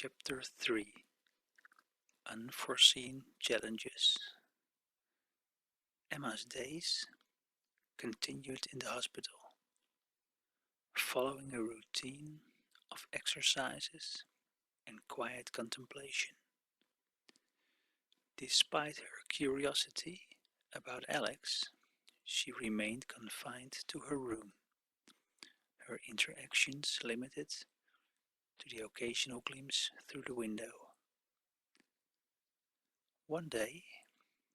Chapter 3 Unforeseen Challenges. Emma's days continued in the hospital, following a routine of exercises and quiet contemplation. Despite her curiosity about Alex, she remained confined to her room, her interactions limited to the occasional glimpse through the window. One day,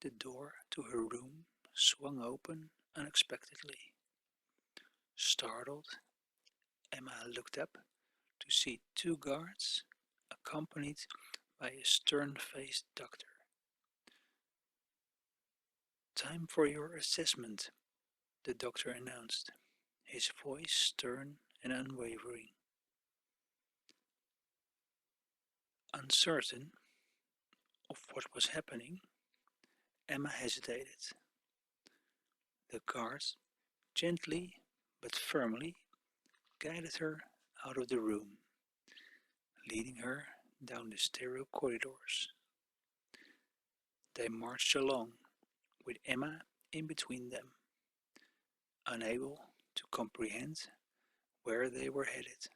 the door to her room swung open unexpectedly. Startled, Emma looked up to see two guards, accompanied by a stern-faced doctor. "Time for your assessment," the doctor announced, his voice stern and unwavering. Uncertain of what was happening, Emma hesitated. The guards gently but firmly guided her out of the room, leading her down the sterile corridors. They marched along, with Emma in between them, unable to comprehend where they were headed.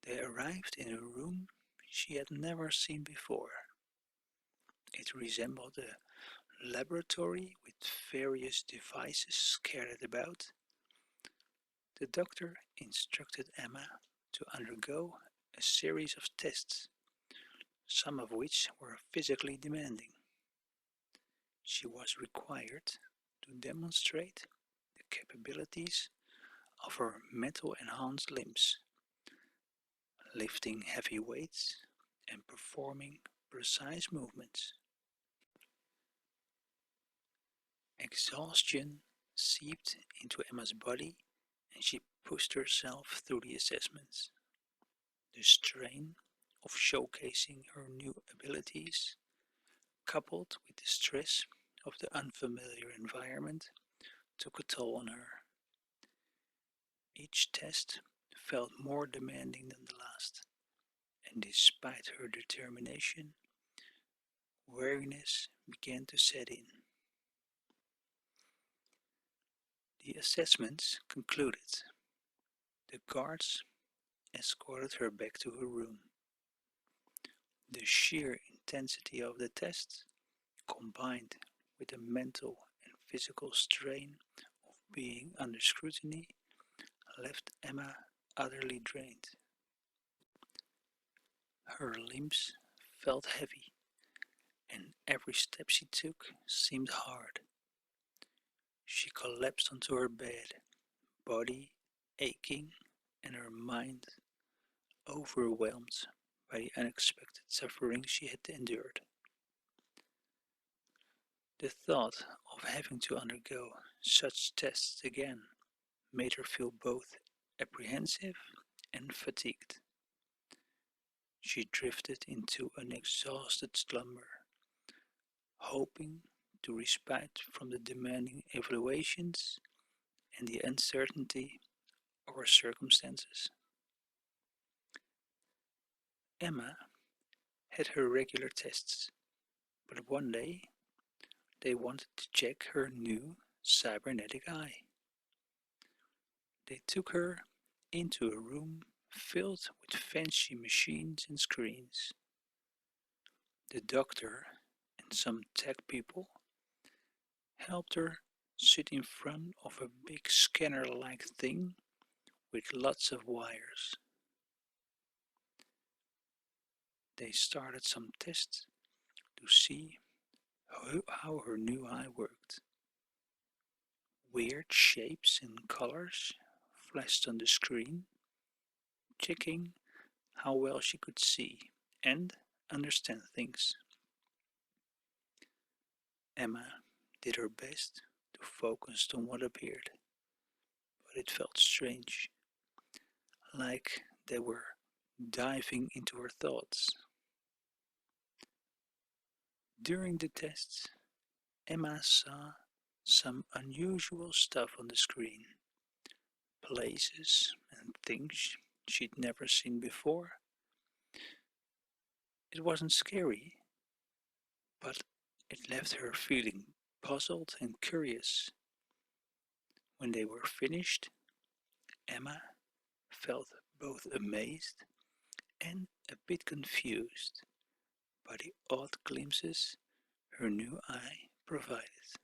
They arrived in a room she had never seen before. It resembled a laboratory with various devices scattered about. The doctor instructed Emma to undergo a series of tests, some of which were physically demanding. She was required to demonstrate the capabilities of her metal-enhanced limbs, lifting heavy weights and performing precise movements. Exhaustion seeped into Emma's body and she pushed herself through the assessments. The strain of showcasing her new abilities, coupled with the stress of the unfamiliar environment, took a toll on her. Each test felt more demanding than the last, and despite her determination, weariness began to set in. The assessments concluded. The guards escorted her back to her room. The sheer intensity of the tests, combined with the mental and physical strain of being under scrutiny, left Emma utterly drained. Her limbs felt heavy, and every step she took seemed hard. She collapsed onto her bed, body aching and her mind overwhelmed by the unexpected suffering she had endured. The thought of having to undergo such tests again made her feel both apprehensive and fatigued. She drifted into an exhausted slumber, hoping to respite from the demanding evaluations and the uncertainty of her circumstances. Emma had her regular tests, but one day they wanted to check her new cybernetic eye. They took her into a room filled with fancy machines and screens. The doctor and some tech people helped her sit in front of a big scanner-like thing with lots of wires. They started some tests to see how her new eye worked. Weird shapes and colors flashed on the screen, checking how well she could see and understand things. Emma did her best to focus on what appeared, but it felt strange, like they were diving into her thoughts. During the tests, Emma saw some unusual stuff on the screen, places and things she'd never seen before. It wasn't scary, but it left her feeling puzzled and curious. When they were finished, Emma felt both amazed and a bit confused by the odd glimpses her new eye provided.